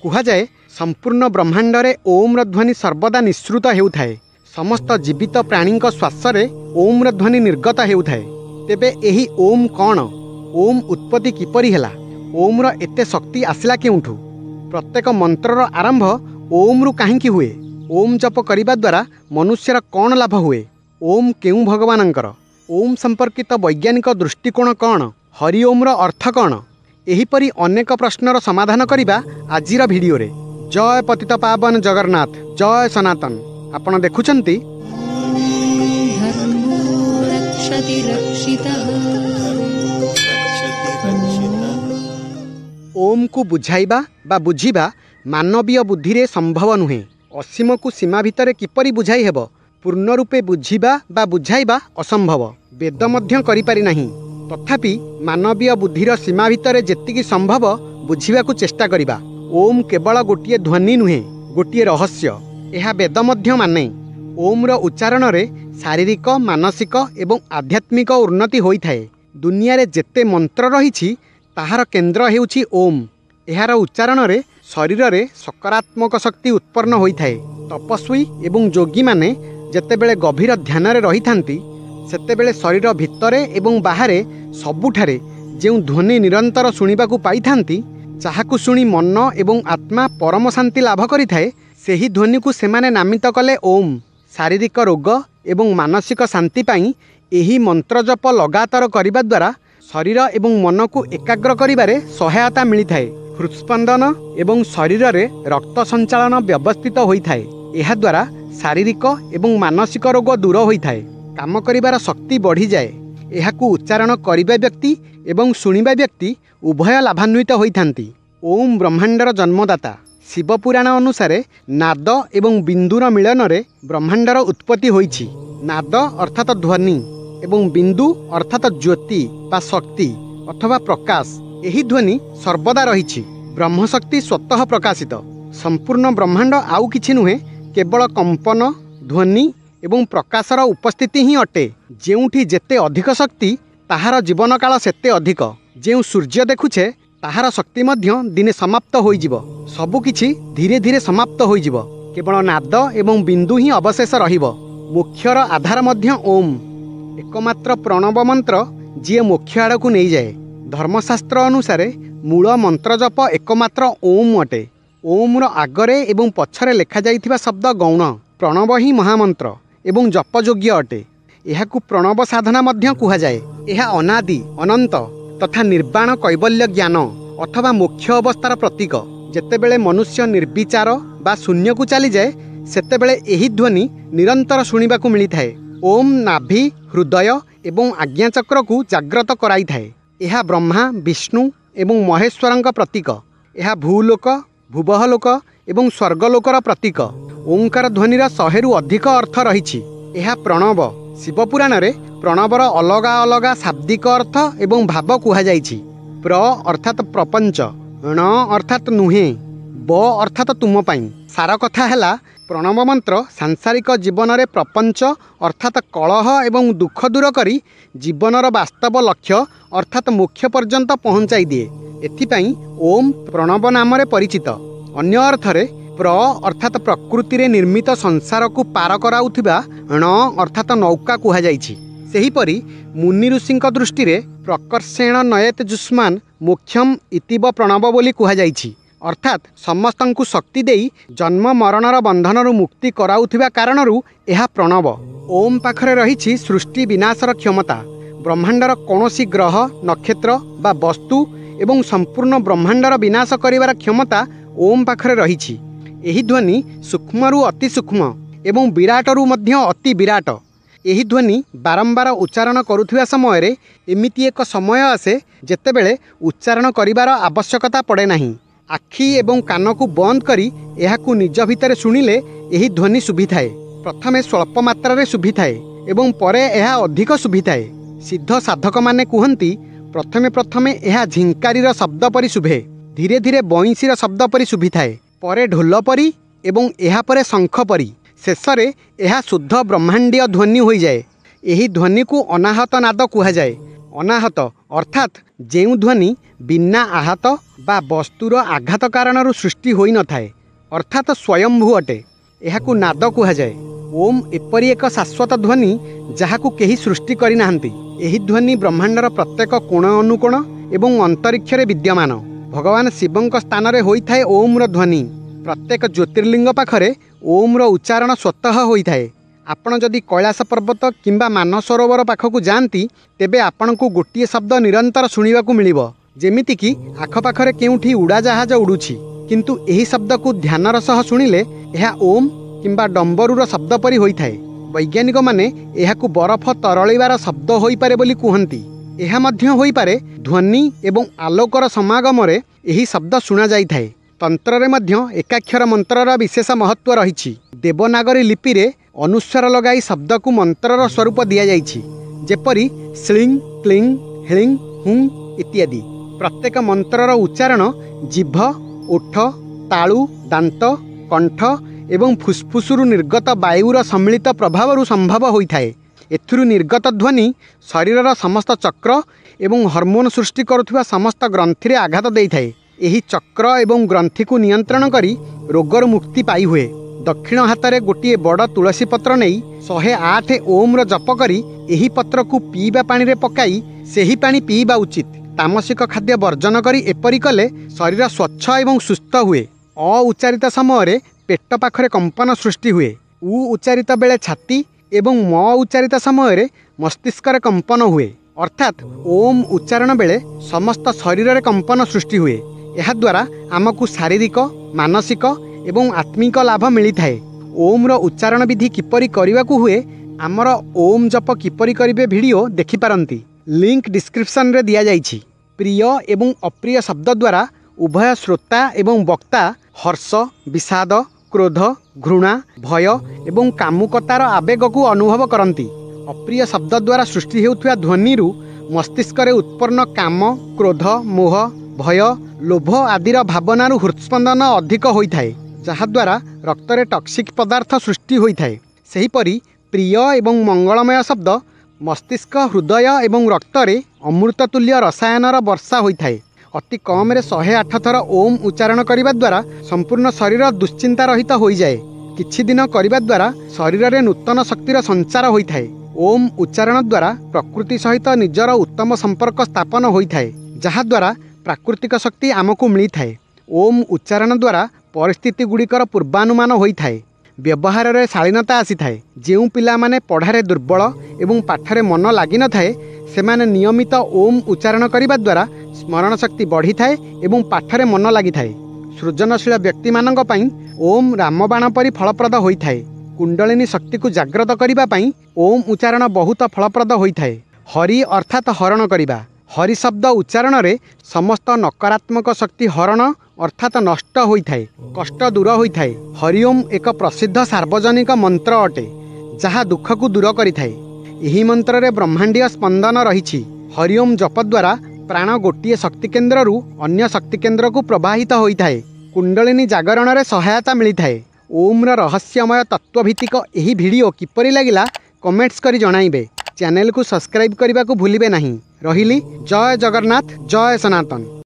कुहाଯାए संपूर्ण ब्रह्मांड रे ओम ध्वनि सर्वदा निःसृत हेउथाए। समस्त जीवित प्राणी श्वास ओम ध्वनि निर्गत हेउथाए। तेबे एही ओम कौन? ओम उत्पत्ति किपरि हेला? ओम रो एते शक्ति आसिला केउठु? प्रत्येक मंत्रर आरंभ ओम रु काहींकी हुए? ओम जप करिबा द्वारा मनुष्यर कौन लाभ हुए? ओम केउ भगवानंकर? ओम संपर्कित वैज्ञानिक दृष्टिकोण कौन? हरि ओम रो अर्थ कौन? एहीपरि अनेक प्रश्नर समाधान करिबा आजिर भिडियो रे। जय पतित पावन जगन्नाथ, जय सनातन। आपण देखुचंती ओम को बुझाइबा बा बुझिबा मानवीय बुद्धि रे संभव नुहे। असीम को सीमा भितर किपरि बुझाई हेब? पूर्ण रूपे बुझिबा बा बुझाइबा असंभव। वेद मध्य करि पारि नाही। तथापि मानवीय बुद्धिर सीमा भितर जेतिकी संभव बुझिबा को चेष्टा करिबा। ओम केवल गोटिए ध्वनि नुहे, गोटिए रहस्य। यह वेद मध्य माने। ओम रो उच्चारण रे शारीरिक, मानसिक एवं आध्यात्मिक उन्नति होई थाए। दुनिया रे जेते मंत्र रहिछि ताहार केंद्र हेउछि ओम। एहार उच्चारण रे शरीर रे सकारात्मक शक्ति उत्पन्न होई थाए। तपस्वी एवं योगी माने जेतेबेले गभीर ध्यान रे रही थांती सेतेबेले शरीर भितरे एवं बाहरे सबुठारे जेउ ध्वनि निरंतर शुणिबाकू पाई थांती, जाहाकू शुणी मन एवं आत्मा परम शांति लाभ करिथाए, सेही ध्वनि को सेमाने नामित कले ओम। शारीरिक रोग एवं मानसिक शांति पाई एही मंत्र जप लगातार करिबा द्वारा शरीर एवं मन को एकाग्र करिबारे सहायता मिलिथाए। हृदस्पंदन एवं शरीर रे रक्त संचालन व्यवस्थित होइथाए। एहा द्वारा शारीरिक एवं मानसिक रोग दूर होइथाए। काम करिबार शक्ति बढ़ी जाए। एहाकू उच्चारण करिबा व्यक्ति एवं शुणिबा व्यक्ति उभय लाभान्वित होइथांती। ओम ब्रह्मांडर जन्मदाता। शिवपुराण अनुसारे नाद एवं बिंदुर मिलन रे ब्रह्मांडर उत्पत्ति होइछि। नाद अर्थात ध्वनि एवं बिंदु अर्थात ज्योति बा शक्ति अथवा प्रकाश। एही ध्वनि सर्वदा रहिछि। ब्रह्मशक्ति स्वतः प्रकाशित। संपूर्ण ब्रह्मांड आउ किछि नुहे, केवल कंपन, ध्वनि एवं प्रकाशर उपस्थिति ही अटे। जेउठी जेते अधिक शक्ति ताहार जीवन काल सेते अधिक। जेउ सूर्य देखुछे ताहार शक्ति मध्य दिने समाप्त होइजिब। सबु किछि धीरे धीरे समाप्त होइजिब। केवल नाद एवं बिंदु ही अवशेष रहिब। मोक्षर आधार मध्य ओम। एकमात्र प्रणव मंत्र जी मोक्ष आड़ को नहीं जाए। धर्मशास्त्र अनुसारे मूल मंत्र जप एकमात्र ओम अटे। ओम रो आगरे एवं पछरे लेखा जाइथिबा शब्द गौण। प्रणव ही महामंत्र एवं जपयोग्य अटे। एहाकू प्रणव साधना मध्य कुहा जाए। एहा अनादि, अनंत तथा निर्वाण कैवल्य ज्ञान अथवा मोक्ष अवस्थार प्रतीक। जेतेबेले मनुष्य निर्विचार बा शून्य को चली जाए सेतेबेले एही ध्वनि निरंतर शुणिबाकू मिलिथाए। ओम नाभि, हृदय एवं आज्ञाचक्र को जाग्रत कराई थाए। यह ब्रह्मा, विष्णु एवं महेश्वरंक प्रतीक। यह भूलोक, भुवहलोक एवं स्वर्गलोकर प्रतीक। ओंकार ध्वनिर 100 रु अधिक अर्थ रहिछि। यह प्रणव। शिवपुराण रे प्रणवर अलगा अलगा शाब्दिक अर्थ एवं भाव कुहा जाइछि। प्र अर्थात प्रपंच, ण अर्थात नुहे, ब अर्थात तुम पाई। सार कथा हैला प्रणव मंत्र सांसारिक जीवन रे प्रपंच अर्थात कलह एवं दुख दूर करी जीवनर वास्तव लक्ष्य अर्थात मोक्ष पर्यंत पहुंचाई दिए। एथिपाई ओम प्रणव नाम रे परिचित। अन्य अर्थरे प्र अर्थात प्रकृति रे निर्मित संसार को पार कराउथिबा ण अर्थात नौका कुहा जाइछि। सेहीपरि मुनि ऋषिंक दृष्टि रे प्रकर्षेण नयत जुष्मान मोक्षम इतिव प्रणव बोली कुहा जाइछि। अर्थात समस्तंकु शक्ति देई जन्म मरणर बंधनरु मुक्ति कराउथिबा कारणरु एहा प्रणव। ओम पाखरे रहिछि सृष्टि विनाशर क्षमता। ब्रह्मांडर कौनसी ग्रह, नक्षत्र बा वस्तु एवं संपूर्ण ब्रह्मांडर विनाश करिवार क्षमता ओम पाखरे रहिछि। एही ध्वनि सूक्ष्मरु अति सूक्ष्म एवं विराटरु मध्य अति विराट। एही ध्वनि बारंबार उच्चारण करुथिबा समय रे एमिति एक समय आसे जेतेबेले उच्चारण करिवार आवश्यकता पड़े नाही। आखि एवं कान को बंद करी एहाकू निज भितर शुणिले एही ध्वनि शुभिथाए। प्रथमे स्वल्प मात्रा शुभि थाए एवं परे यह अधिक शुभि थाए। सिद्ध साधक माने कुहंती प्रथमे प्रथमे यह झिंकारीर शब्द परि शुभे, धीरे धीरे बइंसीर शब्द परि शुभि थाए, परे ढोल परि एवं एहा परे शंख परि, शेषरे यह शुद्ध ब्रह्मांडीय ध्वनि होई जाए। एही ध्वनि को अनाहत नाद कुहा जाए। अनाहत अर्थात जेउ ध्वनि बिना आहत बा वस्तुर आघात कारणरू सृष्टि होई न थाए अर्थात स्वयंभू अटे। एहाकू नाद कुहाଯାଏ। ओम एपरी एक शाश्वत ध्वनि जहाकू केही सृष्टि करि नाहंती। एही ध्वनि ब्रह्मांडर प्रत्येक कोण अनुकोण एवं अंतरिक्ष रे विद्यमान। भगवान शिवंक स्थान रे होई थाए ओम र ध्वनि। प्रत्येक ज्योतिर्लिंग पाखरे ओम र उच्चारण स्वतः होई थाए। आपण जदि कैलाश पर्वत किंबा मानसरोवर पाखकू जाती तेबे आपणकू गोटिए शब्द निरंतर शुणिबाकू मिलिबो जेमिति कि आखपाखरे केउठी उड़ाजाहाज उड़ुछि किंतु एही शब्द को ध्यानर सह शुणिले एहा ओम किंबा डंबरूर शब्द परि होई थाए। वैज्ञानिक माने एहाकू बरफ तरळिबार शब्द होई पारे बोली कुहंती। एहा मध्य होई पारे ध्वनि एवं आलोकर समागमरे एही शब्द शुणा जाई थाए। तंत्र रे मध्य एकाक्षर मंत्रर विशेष महत्व रहिछि। देवनागरी लिपि रे अनुस्वर लगाई शब्द को मंत्रर स्वरूप दिया जाइछि जेपरि श्लिंग क्लिंग हृंग हुंग इत्यादि। प्रत्येक मंत्रर उच्चारण जिभ ओठ तालु दांत कंठ एवं फुसफुसुरु निर्गत वायुर सम्मिलित प्रभावरु संभव होइथाए। एथिरु निर्गत ध्वनि शरीरर समस्त चक्र एवं हार्मोन सृष्टि करुथुवा समस्त ग्रंथि रे आघात देइथाए। एही चक्र एवं ग्रंथि को नियंत्रण करी रोगर मुक्ति पाई हुए। दक्षिण हाथ गोटे बड़ तुलसी पत्र नहीं 108 ओम र जप करी एही पत्र को पीवा पानी रे पकाई सेही पानी पीवा उचित। तामसिक खाद्य वर्जन करी एपरी कले शरीर स्वच्छ एवं सुस्थ हुए। अ उच्चारित समय पेट पाखरे कंपन सृष्टि हुए। उ उच्चारित बेले छाती एवं म उच्चारित समय मस्तिष्क रे कंपन हुए। अर्थात ओम उच्चारण बेले समस्त शरीर रे कंपन सृष्टि हुए। एहा द्वारा आमको शारीरिक मानसिक एवं आत्मिक लाभ मिली थाए। ओम रो उच्चारण विधि किपरि करिवाकू हुए आमर ओम जप किपरि करिवे वीडियो देखि पारंती। लिंक डिस्क्रिप्शन रे दिया जाइछि। प्रिय एवं अप्रिय शब्द द्वारा उभय श्रोता एवं वक्ता हर्ष विषाद क्रोध घृणा भय एवं कामुकतार आवेग को अनुभव करती। अप्रिय शब्द द्वारा सृष्टि हेउथुवा ध्वनिरु मस्तिष्क रे उत्पन्न काम क्रोध मोह भय लोभ आदिर भावनारु हृत्स्पंदन अधिक होइथाए जहाद्वारा रक्तरे टॉक्सिक पदार्थ सृष्टि होइथाए। सेहीपरि प्रिय एवं मंगलमय शब्द मस्तिष्क हृदय एवं रक्तरे अमृततुल्य रसायनर वर्षा होइथाए। अति कम रे 108 थर ओम उच्चारण करिबा द्वारा संपूर्ण शरीर दुश्चिंता रहित होई जाए। किछि दिन करिबा द्वारा शरीर रे नूतन शक्तिर संचार होइथाए। ओम उच्चारण द्वारा प्रकृति सहित निजर उत्तम संपर्क स्थापन होइथाए जहाद्वारा प्राकृतिक शक्ति आमको मिली थाए। ओम उच्चारण द्वारा परिस्थिति गुड़िकर पूर्वानुमान होइथाए। व्यवहार रे शालीनता आसी थाए। जेउ पिला माने पढ़ारे दुर्बल एवं पाठरे मन लागि न थाए सेमाने नियमित ओम उच्चारण करिबा द्वारा स्मरण शक्ति बढ़ी थाए एवं पाठरे मन लागि थाए। सृजनशील व्यक्ति मानक पई ओम रामबाण परि फलप्रद होइथाए। कुंडलिनी शक्ति को जागृत करिबा पई ओम उच्चारण बहुत फलप्रद होइथाए। हरि अर्थात हरण करिबा। हरि शब्द उच्चारण रे समस्त नकारात्मक शक्ति हरण अर्थात नष्ट होइथाए कष्ट दूर होइथाए। हरिओम एक प्रसिद्ध सार्वजनिक मंत्र अटे जहा दुख को दूर करिथाए। एही मंत्र रे ब्रह्मांडीय स्पंदन रहिछि। हरिओम जप द्वारा प्राण गोटिए शक्ति केन्द्र रु अन्य शक्ति केन्द्र को प्रवाहित होइथाए। कुंडलिनी जागरण रे सहायता मिलिथाए। ओम र रहस्यमय तत्वभित्तिक एही वीडियो किपरि लागिला कमेंट्स करी जणाइबे। चैनल को सब्सक्राइब करने को भूलिबे नहीं। रहिली। जय जगन्नाथ जय सनातन।